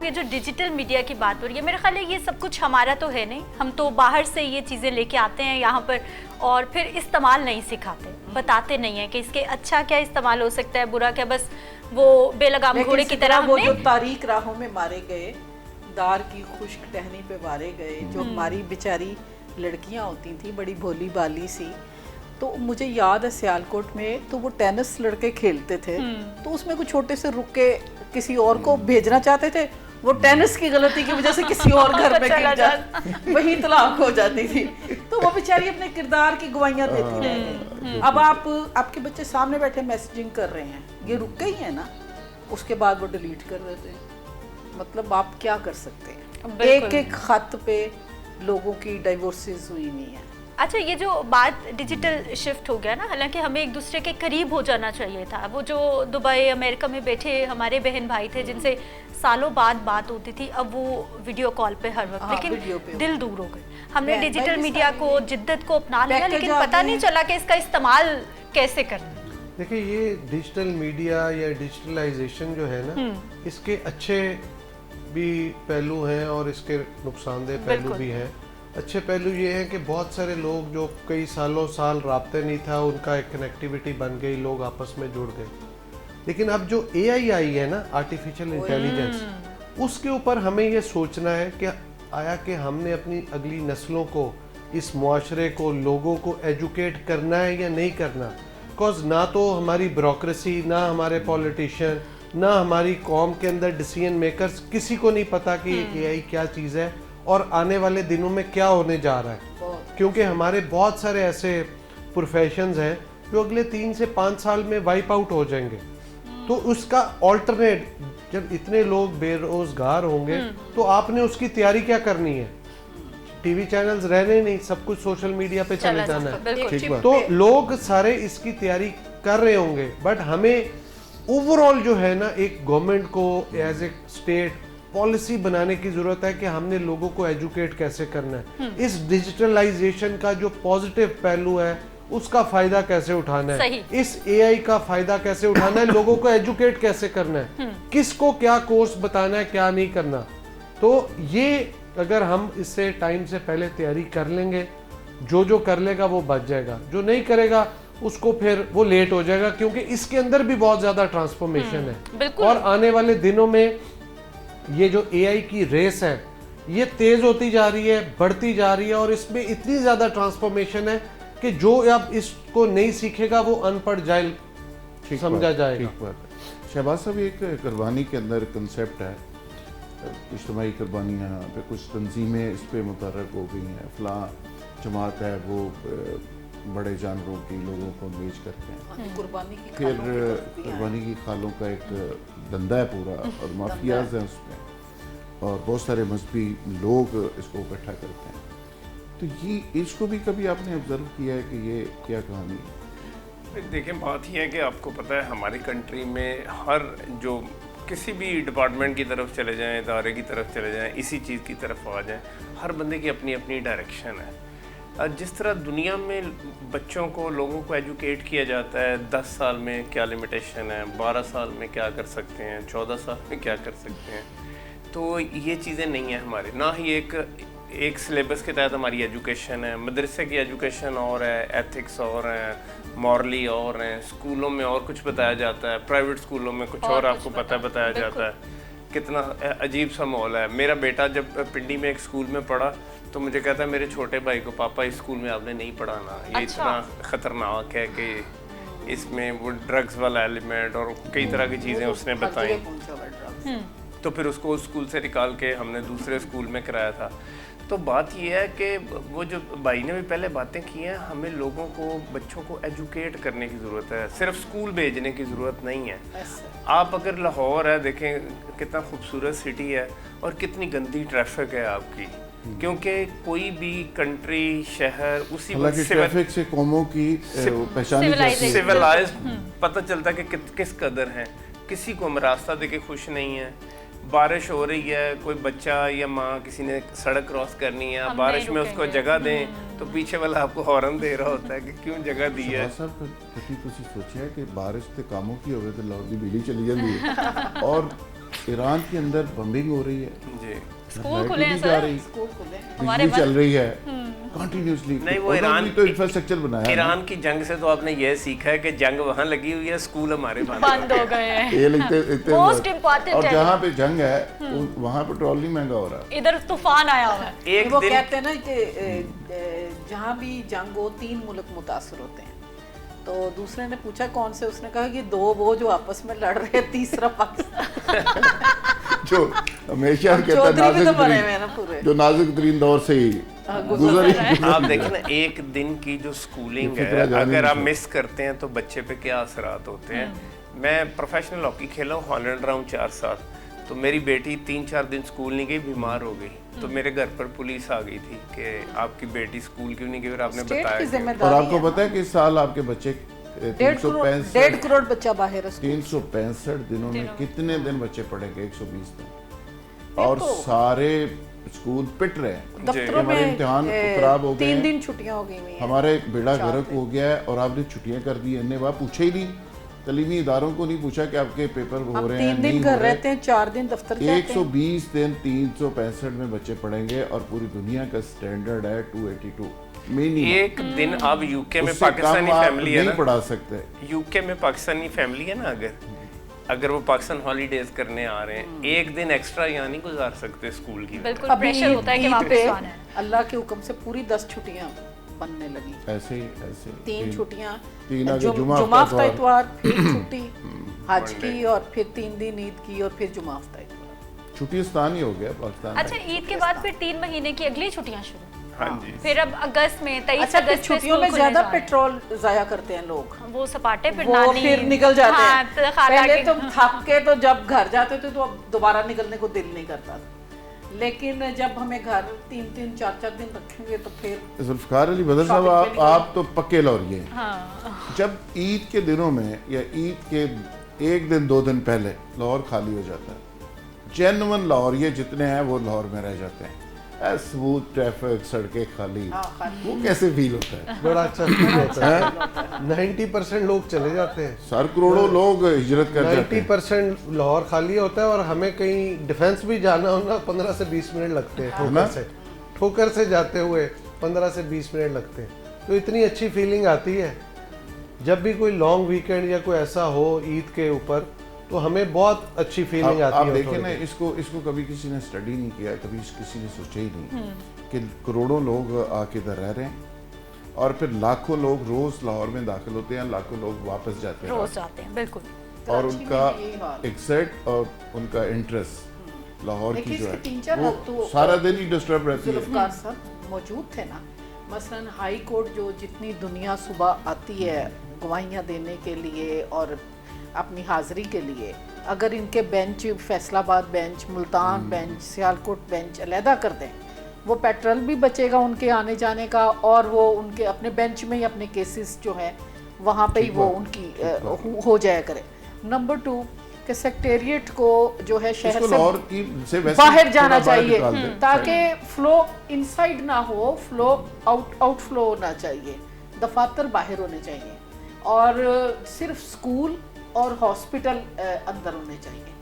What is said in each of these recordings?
یہ جو digital media کی بات ہو رہی ہے، میرے خیال ہے یہ سب کچھ ہمارا تو ہے نہیں، ہم تو باہر سے یہ چیزیں لے کے آتے ہیں یہاں پر اور پھر استعمال نہیں سکھاتے، بتاتے نہیں ہیں کہ اس کے اچھا کیا استعمال ہو سکتا ہے، برا کیا، بس وہ بے لگام گھوڑے کی طرح ہم وہ نے جو تاریک راہوں میں مارے گئے، دار کی خشک ٹہنی پہ مارے گئے، جو ہماری بیچاری لڑکیاں ہوتی تھیں بڑی بھولی بالی سی، تو مجھے یاد ہے سیالکوٹ میں تو وہ ٹینس لڑکے کھیلتے تھے، تو اس میں کوئی چھوٹے سے رک کے کسی اور کو بھیجنا چاہتے تھے، وہ ٹینس کی غلطی کی وجہ سے کسی اور گھر میں گر جاتا، وہی طلاق ہو جاتی تھی، تو وہ بیچاری اپنے کردار کی گواہیاں دیتی رہ گئی۔ اب آپ کے بچے سامنے بیٹھے میسجنگ کر رہے ہیں، یہ رک گئی ہیں نا، اس کے بعد وہ ڈیلیٹ کر دیتے ہیں، مطلب آپ کیا کر سکتے ہیں؟ ایک ایک خط پہ لوگوں کی ڈائیورسز ہوئی نہیں ہیں۔ اچھا، یہ جو بات ڈیجیٹل شفٹ ہو گیا نا، حالانکہ ہمیں ایک دوسرے کے قریب ہو جانا چاہیے تھا، وہ جو دبئی امریکہ میں بیٹھے ہمارے بہن بھائی تھے جن سے سالوں بعد بات ہوتی تھی، اب وہ ویڈیو کال پہ ہر وقت، لیکن دل دور ہو گئے۔ ہم نے ڈیجیٹل میڈیا کو، جدت کو اپنا لیا، لیکن پتہ نہیں چلا کہ اس کا استعمال کیسے کرنا۔ دیکھیں، یہ ڈیجیٹل میڈیا یا ڈیجیٹلائزیشن جو ہے نا، اس کے اچھے بھی پہلو ہیں اور اس کے نقصان دہ پہلو بھی ہیں۔ اچھے پہلو یہ ہیں کہ بہت سارے لوگ جو کئی سال رابطے نہیں تھا، ان کا ایک کنیکٹیوٹی بن گئی، لوگ آپس میں جڑ گئے۔ لیکن اب جو اے آئی آئی ہے نا، آرٹیفیشل انٹیلیجنس، اس کے اوپر ہمیں یہ سوچنا ہے کہ آیا کہ ہم نے اپنی اگلی نسلوں کو، اس معاشرے کو، لوگوں کو ایجوکیٹ کرنا ہے یا نہیں کرنا؟ بیکاز نہ تو ہماری بیوروکریسی، نہ ہمارے پولیٹیشین، نہ ہماری قوم کے اندر ڈیسیژن میکرز، کسی کو نہیں پتا کہ اے آئی کیا چیز ہے اور آنے والے دنوں میں کیا ہونے جا رہا ہے، کیونکہ ہمارے بہت سارے ایسے پروفیشنز ہیں جو اگلے 3 سے 5 سال میں وائپ آؤٹ ہو جائیں گے۔ تو اس کا آلٹرنیٹ، جب اتنے لوگ بے روزگار ہوں گے تو آپ نے اس کی تیاری کیا کرنی ہے؟ ٹی وی چینلز رہنے نہیں، سب کچھ سوشل میڈیا پہ چلے جانا ہے، تو لوگ سارے اس کی تیاری کر رہے ہوں گے، بٹ ہمیں اوور آل جو ہے نا، ایک گورنمنٹ کو ایز اے اسٹیٹ پالیسی بنانے کی ضرورت ہے کہ ہم نے لوگوں کو ایجوکیٹ کیسے کرنا ہے، اس ڈیجیٹلائزیشن کا جو پازیٹیو پہلو ہے اس کا فائدہ کیسے اٹھانا ہے، اس اے آئی کا فائدہ کیسے اٹھانا ہے، لوگوں کو ایجوکیٹ کیسے کرنا ہے، کس کو کیا کورس بتانا ہے، کیا نہیں کرنا۔ تو یہ اگر ہم اس سے ٹائم سے پہلے تیاری کر لیں گے، جو کر لے گا وہ بچ جائے گا، جو نہیں کرے گا اس کو پھر وہ لیٹ ہو جائے گا، کیونکہ اس کے اندر بھی بہت زیادہ ٹرانسفارمیشن ہے، اور آنے والے دنوں میں یہ جو اے آئی کی ریس ہے یہ تیز ہوتی جا رہی ہے، بڑھتی جا رہی ہے، اور اس میں اتنی زیادہ ٹرانسفارمیشن ہے کہ جو اب اس کو نہیں سیکھے گا وہ ان پڑھ جاہل سمجھا جائے گا۔ شہباز صاحب، ایک قربانی کے اندر کنسیپٹ ہے، اجتماعی قربانیاں پہ کچھ تنظیمیں اس پہ متحرک ہو گئی ہیں، فلاں جماعت ہے وہ بڑے جانوروں کی لوگوں کو انگیج کرتے ہیں، پھر قربانی کی کھالوں کا ایک دھندا ہے پورا، اور مافیاز ہیں اس میں، اور بہت سارے مذہبی لوگ اس کو اکٹھا کرتے ہیں۔ تو یہ اس کو بھی کبھی آپ نے آبزرو کیا ہے کہ یہ کیا کہانی ہے؟ دیکھیں، بات یہ ہے کہ آپ کو پتہ ہے ہماری کنٹری میں ہر جو کسی بھی ڈپارٹمنٹ کی طرف چلے جائیں، ادارے کی طرف چلے جائیں، اسی چیز کی طرف آ جائیں، ہر بندے کی اپنی اپنی ڈائریکشن ہے۔ جس طرح دنیا میں بچوں کو، لوگوں کو ایجوکیٹ کیا جاتا ہے، 10 سال میں کیا لمیٹیشن ہے، 12 سال میں کیا کر سکتے ہیں، 14 سال میں کیا کر سکتے ہیں، تو یہ چیزیں نہیں ہیں ہمارے، نہ ہی ایک سلیبس کے تحت ہماری ایجوکیشن ہے۔ مدرسے کی ایجوکیشن اور ہے، ایتھکس اور ہیں، مورلی اور ہیں، اسکولوں میں اور کچھ بتایا جاتا ہے، پرائیویٹ اسکولوں میں کچھ اور آپ کو پتہ بتایا جاتا ہے۔ کتنا عجیب سا ماحول ہے۔ میرا بیٹا جب پنڈی میں ایک اسکول میں پڑھا تو مجھے کہتا ہے میرے چھوٹے بھائی کو، پاپا اس اسکول میں آپ نے نہیں پڑھانا، یہ اتنا خطرناک ہے کہ اس میں وہ ڈرگز والا ایلیمنٹ اور کئی طرح کی چیزیں اس نے بتائیں۔ تو پھر اس کو اس اسکول سے نکال کے ہم نے دوسرے اسکول میں کرایا تھا۔ تو بات یہ ہے کہ وہ جو بھائی نے بھی پہلے باتیں کی ہیں، ہمیں لوگوں کو، بچوں کو ایجوکیٹ کرنے کی ضرورت ہے، صرف اسکول بھیجنے کی ضرورت نہیں ہے۔ آپ اگر لاہور ہے دیکھیں، کتنا خوبصورت سٹی ہے اور کتنی گندی ٹریفک ہے آپ کی، کیونکہ کوئی بھی کنٹری، شہر اسی ٹریفک سے قوموں کی پہچانی جاتی ہے، سیولائز پتہ چلتا ہے کہ کس قدر ہیں۔ کسی کو ہم راستہ دے کے خوش نہیں ہیں۔ بارش ہو رہی ہے، کوئی بچہ یا ماں کسی نے سڑک کراس کرنی ہے، بارش میں اس کو جگہ دیں تو پیچھے والا آپ کو ہارن دے رہا ہوتا ہے کہ کیوں جگہ دی ہے۔ صاحب کبھی تسی سوچیا ہے کہ بارش تے کاموں کی ہوگی تو لاہور دی بجلی چلی جاتی ہے، اور ایران کے اندر بمبنگ ہو رہی ہے جی اسکول کھلے ہیں جا سر، رہی اسکول کھلے بجلی چل رہی ہے کنٹینیوسلی. نہیں وہ ایران تو انفراسٹرکچر بنایا ایران کی جنگ سے تو آپ نے یہ سیکھا ہے کہ جنگ وہاں لگی ہوئی ہے، اسکول ہمارے بند ہو گئے ہیں. یہ لگتے موسٹ امپورٹنٹ اور ہے جہاں پہ جنگ ہے وہاں پیٹرول نہیں مہنگا ہو رہا. ادھر طوفان آیا ہوا ہے. ایک وہ دن کہتے ہیں نا کہ جہاں بھی جنگ ہو 3 ملک متاثر ہوتے ہیں. تو دوسرے نے پوچھا کون سے، اس نے کہا کہ 2 وہ جو آپس میں لڑ رہے، تیسرا پاکستان جو ہمیشہ کہتا چودھری بھی تو نازک بنے ہوئے ہیں ترین نا پورے. جو نازک ترین دور سے ہی گزر آپ دیکھیں نا ایک دن کی جو سکولنگ ہے اگر آپ مس کرتے ہیں تو بچے پہ کیا اثرات ہوتے ہیں. میں پروفیشنل ہاکی کھیلا ہوں ہالینڈ رہا ہوں 4 سال، تو میری بیٹی 3-4 دن اسکول نہیں گئی، بیمار ہو گئی، تو میرے گھر پر پولیس آ گئی تھی کہ آپ کی بیٹی اسکول کیوں نہیں گئی، اور آپ نے اسٹیٹ کی بتایا ذمہ اور آپ داری کو ہے. پتہ ہے کہ اس سال آپ کے بچے 1.5 کروڑ بچہ باہر ہے. 365 دنوں میں کتنے دن بچے پڑھیں گے؟ 120 دن. اور سارے اسکول پٹ رہے ہیں. دفتروں ہمارے میں امتحان خراب ہو گئے 3 ہیں. دن چھٹیاں ہو گئی ہوئی ہیں. ہمارا ایک بیڑا غرق ہو گیا ہے اور آپ نے چھٹیاں کر دی. انہیں وہاں پوچھا ہی نہیں، تعلیمی اداروں کو نہیں پوچھا کہ آپ کے پیپر ہو رہے ہیں 3 دن گھر رہتے ہیں، 4 دن دفتر جاتے ہیں. 120 دن 365 میں بچے پڑھیں گے اور پوری دنیا کا سٹینڈرڈ ہے 282 منیمم. ایک دن آپ یو کے میں اس سے کم پاکستانی آپ فیملی ہے نہیں نا، پڑھا سکتے. یو کے میں پاکستانی فیملی ہے نا، اگر وہ پاکستان ہالیڈیز کرنے آ رہے ہیں، ایک دن ایکسٹرا یہاں نہیں گزار سکتے اسکول کی. بالکل ابھی پریشر ہوتا ہے کہ عید واپس پہ آنا ہے. اللہ کے حکم سے پوری 10 چھٹیاں بننے لگی. ایسے ہی 3 چھٹیاں، تین آگے جمعہ ہفتہ اتوار، پھر چھٹی حج کی، اور پھر 3 دن عید کی، اور پھر جمعہ ہفتہ اتوار. چھٹیستان ہی ہو گیا پاکستان. اچھا عید کے بعد پھر 3 مہینے کی اگلی چھٹیاں شروع. ہاں جی. پھر اب اگست میں 23 اچھا پھر اگست چھٹیوں میں زیادہ پیٹرول ضائع کرتے ہیں لوگ، وہ سپاٹے پھر وہ نانی پھر نکل جاتے ہیں. خالہ پہلے کے تو تھک کے تو جب گھر جاتے تھے تو اب دوبارہ نکلنے کو دل نہیں کرتا تھا، لیکن جب ہمیں گھر 3-3 4-4 دن رکھیں گے تو پھر. ذوالفقار علی بدر صاحب آپ تو پکے لوریے ہیں. ہاں جب عید کے دنوں میں یا عید کے 1 دن 2 دن پہلے لاہور خالی ہو جاتا ہے، جینون لاہوریے جتنے ہیں وہ لاہور میں رہ جاتے ہیں، اسموتھ ٹریفک، سڑکیں خالی، وہ کیسے فیل ہوتا ہے؟ بڑا اچھا فیل ہوتا ہے. 90% لوگ چلے جاتے ہیں، سر کروڑوں لوگ ہجرت کر جاتے ہیں. 90% لاہور خالی ہوتا ہے، اور ہمیں کہیں ڈیفینس بھی جانا ہونا 15 سے 20 منٹ لگتے ہیں. ٹھوکر سے جاتے ہوئے 15 سے 20 منٹ لگتے ہیں. تو اتنی اچھی فیلنگ آتی ہے جب بھی کوئی لانگ ویکینڈ یا کوئی ایسا ہو عید کے اوپر، تو ہمیں بہت اچھی فیلنگ آتی ہے. آپ دیکھیں نا، اس کو کبھی کسی نے اسٹڈی نہیں کیا، کبھی کسی نے سوچا ہی نہیں کہ کروڑوں لوگ آ کے ادھر رہ رہے ہیں، اور پھر لاکھوں لوگ روز لاہور میں داخل ہوتے ہیں، لاکھوں لوگ واپس جاتے ہیں روز جاتے ہیں. بالکل. اور ان کا ایکسائٹ اور ان کا انٹرسٹ لاہور کی جو ہے وہ سارا دن ہی ڈسٹرب رہتی ہے. ذوالفقار صاحب موجود تھے نا، مثلا ہائی کورٹ جو جتنی دنیا صبح آتی ہے گواہیاں دینے کے لیے اور اپنی حاضری کے لیے، اگر ان کے بینچ فیصل آباد bench, Multan bench, Sialkot bench علیحدہ کر دیں، وہ پیٹرول بھی بچے گا ان کے آنے جانے کا، اور وہ ان کے اپنے بینچ میں ہی اپنے کیسز جو ہیں وہاں پہ ہی وہ ان کی ہو جایا کرے. نمبر 2 کہ سیکٹریٹ کو جو ہے شہر سے باہر جانا چاہیے تاکہ فلو انسائیڈ نہ ہو، فلو آؤٹ فلو ہونا چاہیے، دفاتر باہر ہونے چاہیے، اور صرف سکول اور ہاسپٹل اندر ہونے چاہیے.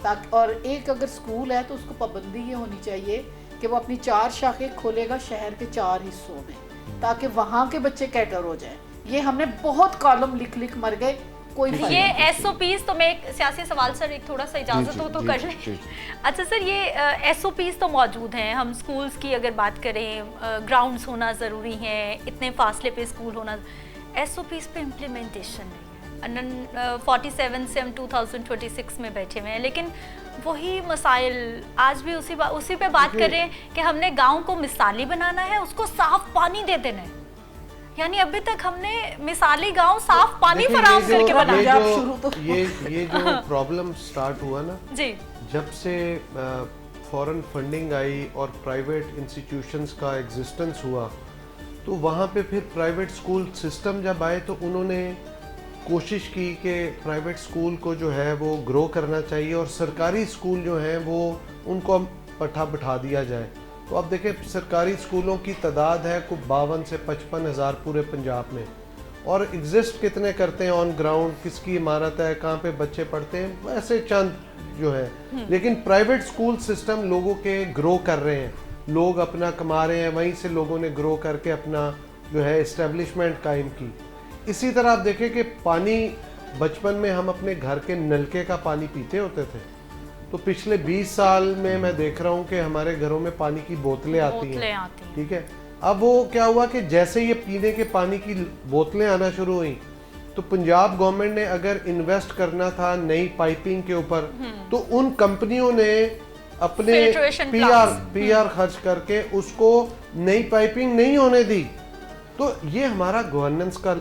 تاکہ اور ایک اگر سکول ہے تو اس کو پابندی یہ ہونی چاہیے کہ وہ اپنی 4 شاخیں کھولے گا شہر کے 4 حصوں میں، تاکہ وہاں کے بچے کیٹر ہو جائیں. یہ ہم نے بہت کالم لکھ مر گئے. یہ ایس او پیز، تو میں ایک سیاسی سوال سر ایک تھوڑا سا اجازت ہو تو کر لیں. اچھا سر، یہ ایس او پیز تو موجود ہیں، ہم سکولز کی اگر بات کریں گراؤنڈز ہونا ضروری ہیں، اتنے فاصلے پہ سکول ہونا، ایس او پیز پہ امپلیمنٹیشن نہیں ہے. 47 سے ہم 2026 میں بیٹھے ہوئے ہیں، لیکن وہی مسائل آج بھی اسی پہ بات کر رہے ہیں کہ ہم نے گاؤں کو مثالی بنانا ہے، اس کو صاف پانی دے دینا ہے. یعنی ابھی تک ہم نے مثالی گاؤں صاف پانی فراہم کر کے بنایا. یہ جو پرابلم سٹارٹ ہوا نا، جی جب سے فورن فنڈنگ آئی اور پرائیویٹ انسٹیٹیوشنز کا ایگزسٹنس ہوا، تو وہاں پہ پھر پرائیویٹ سکول سسٹم جب آئے تو انہوں نے کوشش کی کہ پرائیویٹ سکول کو جو ہے وہ گرو کرنا چاہیے، اور سرکاری سکول جو ہیں وہ ان کو پٹھا بٹھا دیا جائے. تو اب دیکھیں سرکاری سکولوں کی تعداد ہے کوئی 52 سے 55 ہزار پورے پنجاب میں، اور ایگزسٹ کتنے کرتے ہیں آن گراؤنڈ, کس کی عمارت ہے, کہاں پہ بچے پڑھتے ہیں, ایسے چند جو ہے. لیکن پرائیویٹ اسکول سسٹم لوگوں کے گرو کر رہے ہیں, لوگ اپنا کما رہے ہیں, وہیں سے لوگوں نے گرو کر کے اپنا جو ہے اسٹیبلشمنٹ قائم کی. اسی طرح آپ دیکھیں کہ پانی, بچپن میں ہم اپنے گھر کے نلکے کا پانی پیتے ہوتے تھے, تو پچھلے 20 سال میں دیکھ رہا ہوں کہ ہمارے گھروں میں پانی کی بوتلیں آتی ہیں. ٹھیک ہے, اب وہ کیا ہوا کہ جیسے یہ پینے کے پانی کی بوتلیں آنا شروع ہوئیں, تو پنجاب گورنمنٹ نے اگر انویسٹ کرنا تھا نئی پائپنگ کے اوپر, تو ان کمپنیوں نے اپنے پی آر خرچ کر کے اس کو نئی پائپنگ نہیں ہونے دی. تو یہ ہمارا گورننس کا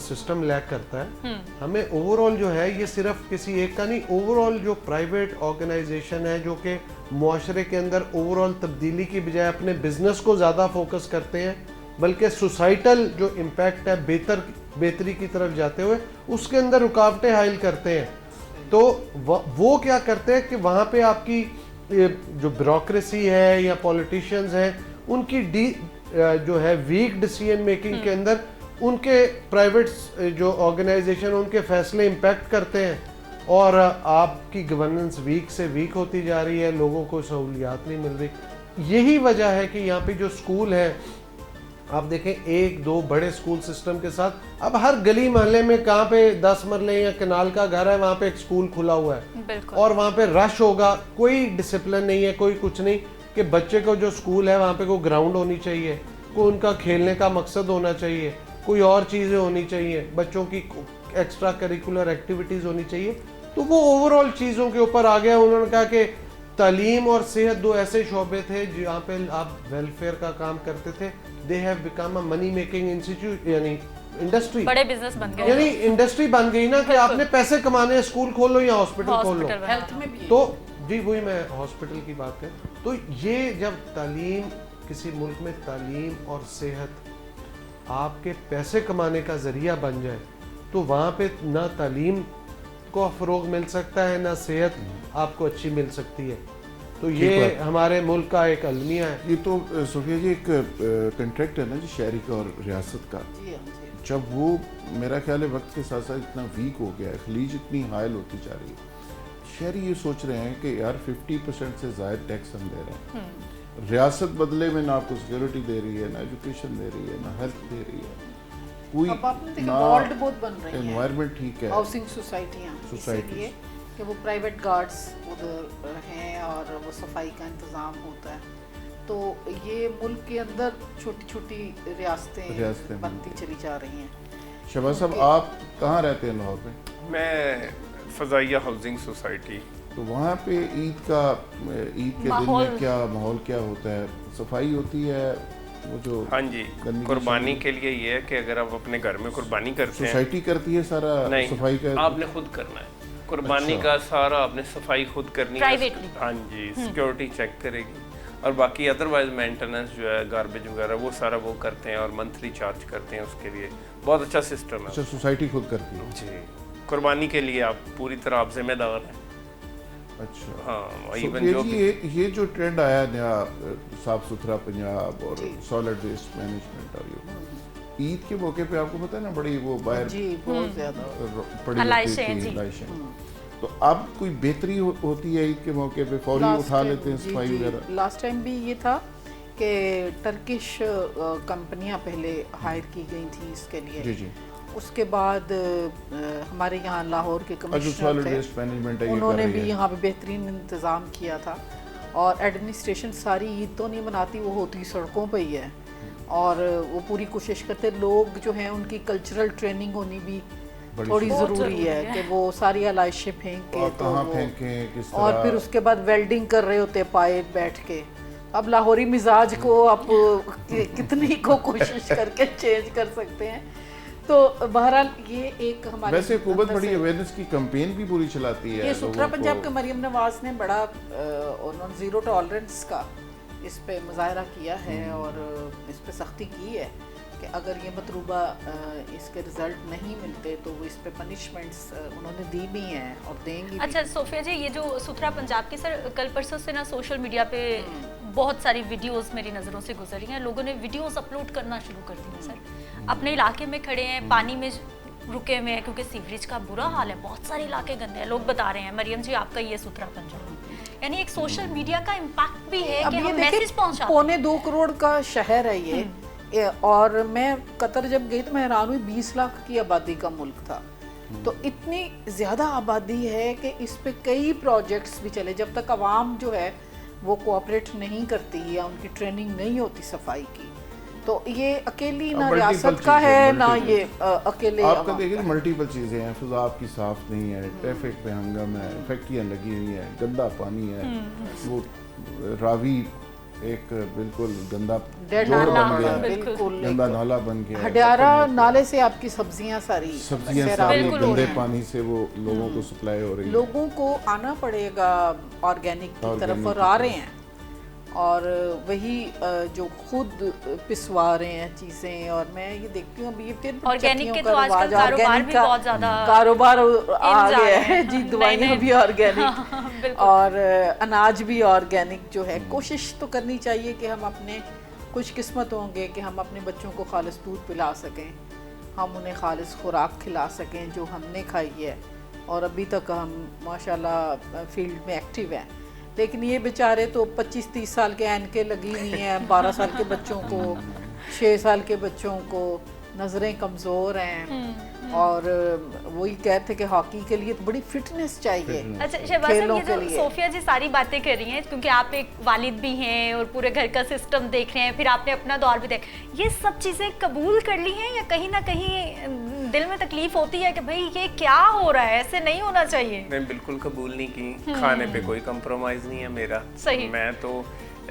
سسٹم لیک کرتا ہے. ہمیں اوور آل جو ہے, یہ صرف کسی ایک کا نہیں, اوور آل جو پرائیویٹ آرگنائزیشن ہے جو کہ معاشرے کے اندر اوور آل تبدیلی کی بجائے اپنے بزنس کو زیادہ فوکس کرتے ہیں, بلکہ سوسائٹل جو امپیکٹ ہے بہتری کی طرف جاتے ہوئے اس کے اندر رکاوٹیں حائل کرتے ہیں. تو وہ کیا کرتے ہیں کہ وہاں پہ آپ کی جو بیوروکریسی ہے یا پولیٹیشینز ہیں, ان کی جو ہے ویک ڈیسیژن میکنگ کے اندر ان کے پرائیویٹ جو آرگنائزیشن ان کے فیصلے امپیکٹ کرتے ہیں, اور آپ کی گورننس ویک سے ویک ہوتی جا رہی ہے, لوگوں کو سہولیات نہیں مل رہی. یہی وجہ ہے کہ یہاں پہ جو اسکول ہے, آپ دیکھیں 1-2 بڑے اسکول سسٹم کے ساتھ اب ہر گلی محلے میں کہاں پہ 10 مرلے یا کنال کا گھر ہے وہاں پہ ایک اسکول کھلا ہوا ہے, اور وہاں پہ رش ہوگا. کوئی ڈسپلن نہیں ہے, کوئی کچھ نہیں, کہ بچے کو جو اسکول ہے وہاں پہ کوئی گراؤنڈ ہونی چاہیے, کوئی ان کا کھیلنے کا مقصد ہونا چاہیے, کوئی اور چیزیں ہونی چاہیے, بچوں کی ایکسٹرا کریکولر ایکٹیویٹیز ہونی چاہیے. تو وہ اوور آل چیزوں کے اوپر آ گیا. انہوں نے کہا کہ تعلیم اور صحت 2 ایسے شعبے تھے جہاں پہ آپ ویلفیئر کا کام کرتے تھے. They have become a money making institute, یعنی انڈسٹری, بڑے بزنس بن گئے, یعنی انڈسٹری بن گئی نا, کہ آپ نے پیسے کمانے ہیں, اسکول کھول لو یا ہاسپٹل کھول لو. ہیلتھ میں بھی تو جی وہی میں ہاسپٹل کی بات کر. تو یہ جب تعلیم, کسی ملک میں تعلیم اور صحت آپ کے پیسے کمانے کا ذریعہ بن جائے, تو وہاں پہ نہ تعلیم کو فروغ مل سکتا ہے, نہ صحت آپ کو اچھی مل سکتی ہے. تو یہ ہمارے ملک کا ایک المیہ ہے. یہ تو صوفیہ جی ایک کنٹریکٹ ہے نا جی شہری کا اور ریاست کا, جب وہ میرا خیال ہے وقت کے ساتھ ساتھ اتنا ویک ہو گیا ہے, خلیج اتنی حائل ہوتی جا رہی ہے, شہری یہ سوچ رہے ہیں کہ یار 50% سے زائد ٹیکس ہم دے رہے ہیں, ریاست بدلے میں نہ آپ کو سیکیورٹی دے رہی ہے, نہ ایجوکیشن دے رہی ہے, نہ ہیلتھ دے رہی ہے, کوئی انوائرمنٹ ٹھیک ہے. ہاؤسنگ سوسائٹیاں اس لیے کہ وہ پرائیویٹ گارڈز ادھر ہیں اور وہ صفائی کا انتظام ہوتا ہے. تو یہ ملک کے اندر چھوٹی چھوٹی ریاستیں بنتی چلی جا رہی ہیں. شہباز صاحب آپ کہاں رہتے ہیں لاہور میں؟ میں فضائیہ ہاؤسنگ سوسائٹی. تو وہاں پہ عید کے دن میں کیا ماحول کیا ہوتا ہے؟ صفائی ہوتی ہے وہ جو؟ ہاں جی, قربانی کے لیے یہ ہے کہ اگر آپ اپنے گھر میں قربانی کرتے ہیں, سوسائٹی کرتی ہے سارا صفائی کا؟ آپ نے خود کرنا ہے قربانی کا سارا, آپ نے صفائی خود کرنی ہے. ہاں جی, سیکیورٹی چیک کرے گی, اور باقی ادروائز مینٹیننس جو ہے گاربیج وغیرہ وہ سارا وہ کرتے ہیں, اور منتھلی چارج کرتے ہیں اس کے لیے. بہت اچھا سسٹم ہے. اچھا, سوسائٹی خود کرتی ہے جی. قربانی کے لیے آپ پوری طرح آپ ذمہ دار ہیں. اچھا ہاں, یہ جو ٹرینڈ آیا نیا صاف ستھرا پنجاب اور سالڈ ویسٹ مینجمنٹ, اور یہ عید کے موقع پہ آپ کو پتہ ہے نا بڑی وہ باہر بہت زیادہ پڑی ہوتی تھی, تو اب کوئی بہتری ہوتی ہے عید کے موقع پہ, فوری اٹھا لیتے ہیں صفائی وغیرہ؟ لاسٹ ٹائم بھی یہ تھا کہ ٹرکش کمپنیاں پہلے ہائر کی گئی تھیں اس کے لیے. جی. اس کے بعد ہمارے یہاں لاہور کے کمشنر تھے, انہوں نے بھی یہاں پہ بہترین انتظام کیا تھا. اور ایڈمنسٹریشن ساری عید تو نہیں مناتی, وہ ہوتی سڑکوں پہ ہی ہے, اور وہ پوری کوشش کرتے. لوگ جو ہیں ان کی کلچرل ٹریننگ ہونی بھی تھوڑی ضروری ہے کہ وہ ساری علائشیں پھینکیں, تو اور پھر اس کے بعد ویلڈنگ کر رہے ہوتے پائے بیٹھ کے. اب لاہوری مزاج کو آپ کتنی کو کوشش کر کے چینج کر سکتے ہیں. تو بہرحال یہ ایک ہمارے ویسے حکومت بڑی اویئرنیس کی کمپین بھی پوری چلاتی ہے. یہ ستھرا پنجاب کے مریم نواز نے بڑا انہوں نے زیرو ٹالرنس کا اس پہ مظاہرہ کیا ہے اور اس پہ سختی کی ہے کہ اگر یہ مطلوبہ اس کے رزلٹ نہیں ملتے تو وہ اس پہ پنشمنٹس انہوں نے دی بھی ہیں اور دیں گی بھی. اچھا صوفیہ جی، یہ جو ستھرا پنجاب کی سر کل پرسوں سے نا سوشل میڈیا پہ بہت ساری ویڈیوز میری نظروں سے گزر رہی ہیں، لوگوں نے ویڈیوز اپلوڈ کرنا شروع کر دی ہیں سر، اپنے علاقے میں کھڑے ہیں، پانی میں رکے ہوئے ہیں کیونکہ سیوریج کا برا حال ہے، بہت سارے علاقے گندے ہیں، لوگ بتا رہے ہیں مریم جی آپ کا یہ ستھرا پنجاب، یعنی ایک سوشل میڈیا کا امپیکٹ بھی ہے کہ ہم میسج پہنچاتے ہیں. 2.25 کروڑ کا شہر ہے یہ، اور میں قطر جب گئی تو میں حیران ہوئی، 20 لاکھ کی آبادی کا ملک تھا. تو اتنی زیادہ آبادی ہے کہ اس پہ کئی پروجیکٹس بھی چلے، جب تک عوام جو ہے وہ کوآپریٹ نہیں کرتی یا ان کی ٹریننگ نہیں ہوتی صفائی کی. تو یہ اکیلی نہ ریاست کا ہے نہ یہ اکیلے آپ کا دیکھیں ملٹیپل چیزیں ہیں، فضا آپ کی صاف نہیں ہے، ٹریفک پہ ہنگم ہے، فیکٹریاں لگی ہوئی ہیں، گندا پانی ہے، وہ راوی ایک بالکل گندا جوڑ بن گیا ہے، گندا نالا بن گیا ہے. ہڈیارہ نالے سے آپ کی سبزیاں ساری ساری گندے پانی سے وہ لوگوں کو سپلائی ہو رہی ہے. لوگوں کو آنا پڑے گا آرگینک کی طرف، اور آ رہے ہیں، اور وہی جو خود پسوا رہے ہیں چیزیں. اور میں یہ دیکھتی ہوں ابھی یہ آرگینک کے تو آج کل کاروبار بھی بہت زیادہ کاروبار آ گیا ہے جی، دوائیاں بھی آرگینک اور اناج بھی آرگینک جو ہے. کوشش تو کرنی چاہیے کہ ہم اپنے خوش قسمت ہوں گے کہ ہم اپنے بچوں کو خالص دودھ پلا سکیں، ہم انہیں خالص خوراک کھلا سکیں جو ہم نے کھائی ہے، اور ابھی تک ہم ماشاءاللہ فیلڈ میں ایکٹیو ہیں. لیکن یہ بیچارے تو 25-30 سال کے اینکیں لگی ہوئی ہیں، 12 سال کے بچوں کو، 6 سال کے بچوں کو، نظریں کمزور ہیں، اور وہی کہتے کہ ہاکی کے لیے تو بڑی فٹنس چاہیے. اچھا شہباز صاحب، یہ جو صوفیہ جی ساری باتیں کر رہی ہیں کیونکہ آپ ایک والد بھی ہیں اور پورے گھر کا سسٹم دیکھ رہے ہیں، پھر آپ نے اپنا دور بھی دیکھا، یہ سب چیزیں قبول کر لی ہیں یا کہیں نہ کہیں دل میں تکلیف ہوتی ہے کہ بھائی یہ کیا ہو رہا ہے، ایسے نہیں ہونا چاہیے؟ میں بالکل قبول نہیں کی، کھانے پہ کوئی کمپرومائز نہیں ہے میرا. صحیح. میں تو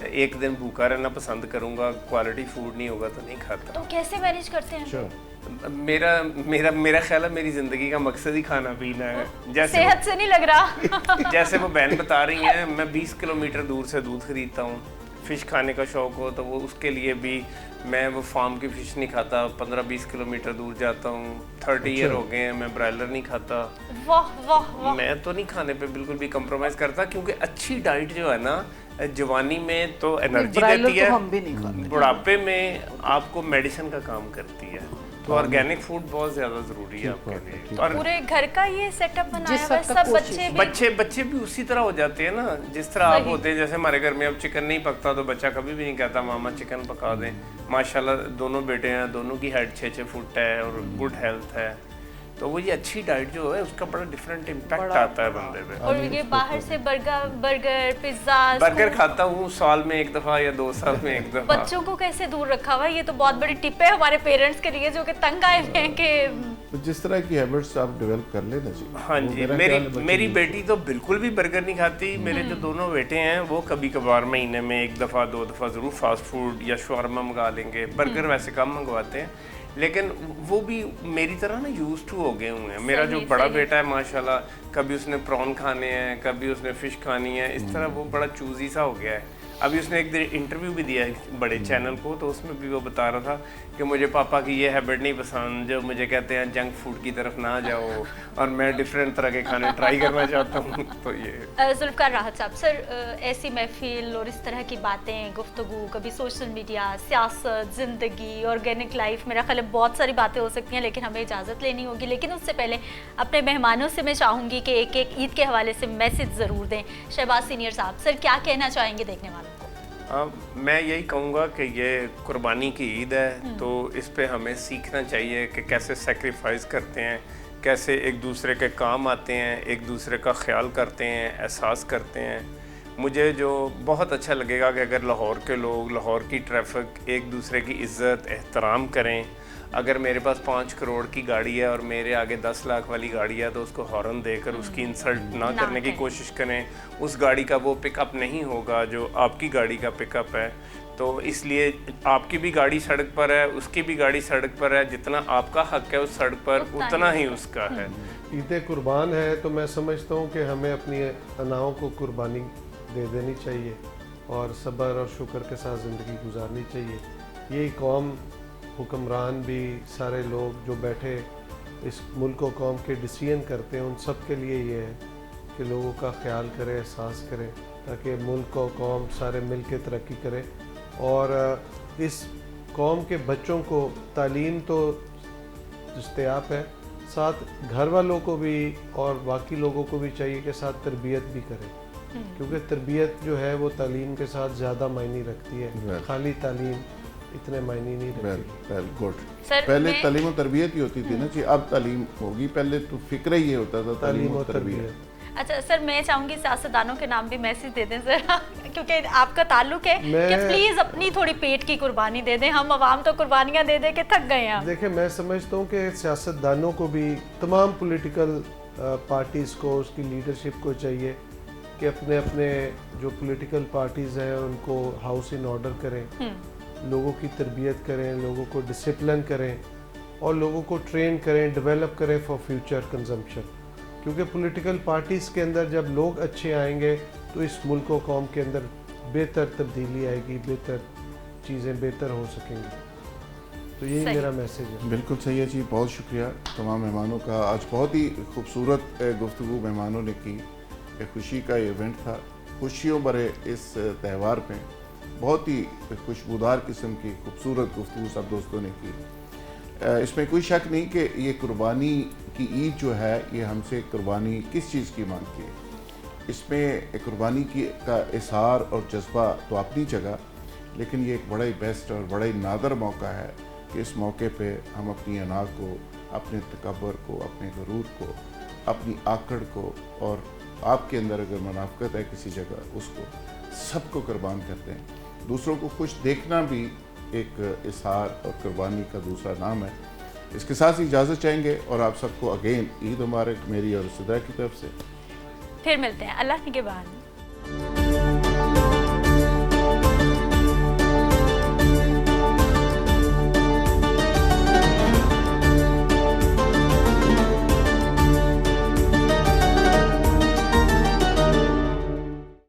ایک دن بھوکا رہنا پسند کروں گا، کوالٹی فوڈ نہیں ہوگا تو نہیں کھاتا. تو کیسے مینیج کرتے ہیں؟ میرا خیال ہے میری زندگی کا مقصد ہی کھانا پینا ہے. جیسے صحت سے نہیں لگ رہا. جیسے وہ بہن بتا رہی ہیں، میں 20 کلومیٹر دور سے دودھ خریدتا ہوں. فش کھانے کا شوق ہو تو وہ اس کے لیے بھی میں وہ فارم کی فش نہیں کھاتا، 15-20 کلومیٹر دور جاتا ہوں. 30 ایئر ہو گئے ہیں میں برائلر نہیں کھاتا. واہ واہ واہ. میں تو نہیں کھانے پہ بالکل بھی کمپرومائز کرتا، کیونکہ اچھی ڈائٹ جو ہے نا جوانی میں تو انرجی دیتی ہے، بڑھاپے میں آپ کو میڈیسن کا کام کرتی ہے. تو آرگینک فوڈ بہت زیادہ ضروری ہے آپ کے لیے. اور پورے گھر کا یہ سیٹ اپ بنایا ہوا ہے، سب بچے بھی اسی طرح ہو جاتے ہیں نا جس طرح آپ ہوتے ہیں. جیسے ہمارے گھر میں اب چکن نہیں پکتا تو بچہ کبھی بھی نہیں کہتا ماما چکن پکا دیں. ماشاءاللہ دونوں بیٹے ہیں، دونوں کی ہائٹ 6 فٹ ہے اور گڈ ہیلتھ ہے. تو وہ یہ اچھی ڈائٹ جو ہے اس کا بڑا ڈفرینٹ امپیکٹ آتا ہے بندے پہ. اور یہ باہر سے برگر پیزا برگر کھاتا ہوں سال میں 1 دفعہ یا 2 سال میں 1 دفعہ. بچوں کو کیسے دور رکھا ہوا ہے؟ یہ تو بہت بڑی ٹپ ہے ہمارے پیرنٹس کے لیے جو کہ تنگ آئے ہوئے ہیں کہ جس طرح کی ہیبٹس آپ ڈیولپ کر لیں نا جی. ہاں جی، میری بیٹی تو بالکل بھی برگر نہیں کھاتی. میرے جو دونوں بیٹے ہیں وہ کبھی کبھار مہینے میں 1 دفعہ 2 دفعہ ضرور فاسٹ فوڈ یا شاورما منگا لیں گے. برگر ویسے کم منگواتے ہیں، لیکن وہ بھی میری طرح نا یوز ٹو ہو گئے ہوئے ہیں. میرا جو بڑا بیٹا ہے ماشاءاللہ کبھی اس نے پرون کھانے ہیں، کبھی اس نے فش کھانی ہے، اس طرح وہ بڑا چوزی سا ہو گیا ہے. ابھی اس نے ایک انٹرویو بھی دیا ہے بڑے چینل کو، تو اس میں بھی وہ بتا رہا تھا کہ مجھے پاپا کی یہ ہیبٹ نہیں پسند جو مجھے کہتے ہیں جنک فوڈ کی طرف نہ جاؤ، اور میں ڈفرینٹ طرح کے کھانے ٹرائی کرنا چاہتا ہوں. تو یہ ذوالفقار راحت صاحب، سر ایسی محفل اور اس طرح کی باتیں، گفتگو، کبھی سوشل میڈیا، سیاست، زندگی، آرگینک لائف، میرا خیال ہے بہت ساری باتیں ہو سکتی ہیں، لیکن ہمیں اجازت لینی ہوگی. لیکن اس سے پہلے اپنے مہمانوں سے میں چاہوں گی کہ ایک عید کے حوالے سے میسج ضرور دیں. شہباز سینئر صاحب، سر کیا کہنا چاہیں گے دیکھنے والوں کو؟ میں یہی کہوں گا کہ یہ قربانی کی عید ہے، تو اس پہ ہمیں سیکھنا چاہیے کہ کیسے سیکریفائز کرتے ہیں، کیسے ایک دوسرے کے کام آتے ہیں، ایک دوسرے کا خیال کرتے ہیں، احساس کرتے ہیں. مجھے جو بہت اچھا لگے گا کہ اگر لاہور کے لوگ، لاہور کی ٹریفک ایک دوسرے کی عزت احترام کریں. اگر میرے پاس 5 کروڑ کی گاڑی ہے اور میرے آگے 10 لاکھ والی گاڑی ہے تو اس کو ہارن دے کر اس کی انسلٹ نہ کرنے کی کوشش کریں. اس گاڑی کا وہ پک اپ نہیں ہوگا جو آپ کی گاڑی کا پک اپ ہے. تو اس لیے آپ کی بھی گاڑی سڑک پر ہے، اس کی بھی گاڑی سڑک پر ہے، جتنا آپ کا حق ہے اس سڑک پر اتنا ہی اس کا ہے. عید قربان ہے تو میں سمجھتا ہوں کہ ہمیں اپنی اناؤں کو قربانی دے دینی چاہیے اور صبر اور شکر کے ساتھ زندگی گزارنی چاہیے. یہی قوم حکمران بھی سارے لوگ جو بیٹھے اس ملک و قوم کے ڈیسیژن کرتے ہیں ان سب کے لیے یہ ہے کہ لوگوں کا خیال کرے, احساس کرے, تاکہ ملک و قوم سارے مل کے ترقی کرے. اور اس قوم کے بچوں کو تعلیم تو دستیاب ہے, ساتھ گھر والوں کو بھی اور باقی لوگوں کو بھی چاہیے کہ ساتھ تربیت بھی کرے, کیونکہ تربیت جو ہے وہ تعلیم کے ساتھ زیادہ معنی رکھتی ہے, خالی تعلیم اتنے معنی نہیں رکھتی. گڈ. پہلے تعلیم و تربیت ہی ہوتی تھی نا جی, اب تعلیم ہوگی, پہلے تو فکر ہی یہ ہوتا تھا تعلیم و تربیت. اچھا سر, میں چاہوں گی سیاستدانوں کے نام بھی میسج دے دیں سر, کیونکہ آپ کا تعلق ہے کہ پلیز اپنی تھوڑی پیٹ کی قربانی دے دیں. ہم عوام تو قربانیاں دے دے کے تھک گئے ہیں. دیکھیں میں سمجھتا ہوں کہ سیاستدانوں کو بھی, تمام پولیٹیکل پارٹیز کو, اس کی لیڈرشپ کو چاہیے کہ اپنے اپنے جو پولیٹیکل پارٹیز ہیں ان کو ہاؤس ان آرڈر کریں, لوگوں کی تربیت کریں, لوگوں کو ڈسپلن کریں اور لوگوں کو ٹرین کریں, ڈیولپ کریں فار فیوچر کنزمپشن. کیونکہ پولیٹیکل پارٹیز کے اندر جب لوگ اچھے آئیں گے تو اس ملک و قوم کے اندر بہتر تبدیلی آئے گی, بہتر چیزیں بہتر ہو سکیں گی. تو یہی میرا میسیج ہے. بالکل صحیح ہے جی, بہت شکریہ تمام مہمانوں کا. آج بہت ہی خوبصورت گفتگو مہمانوں نے کی. ایک خوشی کا ایونٹ تھا, خوشیوں بھرے اس تہوار میں بہت ہی خوشبودار قسم کی خوبصورت گفتگو سب دوستوں نے کی. اس میں کوئی شک نہیں کہ یہ قربانی کی عید جو ہے یہ ہم سے قربانی کس چیز کی مانگتی ہے. اس میں قربانی کی کا اظہار اور جذبہ تو اپنی جگہ, لیکن یہ ایک بڑا ہی بیسٹ اور بڑا ہی نادر موقع ہے کہ اس موقع پہ ہم اپنی انا کو, اپنے تکبر کو, اپنے غرور کو, اپنی آکڑ کو, اور آپ کے اندر اگر منافقت ہے کسی جگہ اس کو, سب کو قربان کرتے ہیں. دوسروں کو خوش دیکھنا بھی ایک اظہار اور قربانی کا دوسرا نام ہے. اس کے ساتھ اجازت چاہیں گے اور آپ سب کو اگین عید مبارک میری اور صدرہ کی طرف سے. پھر ملتے ہیں اللہ کے بعد.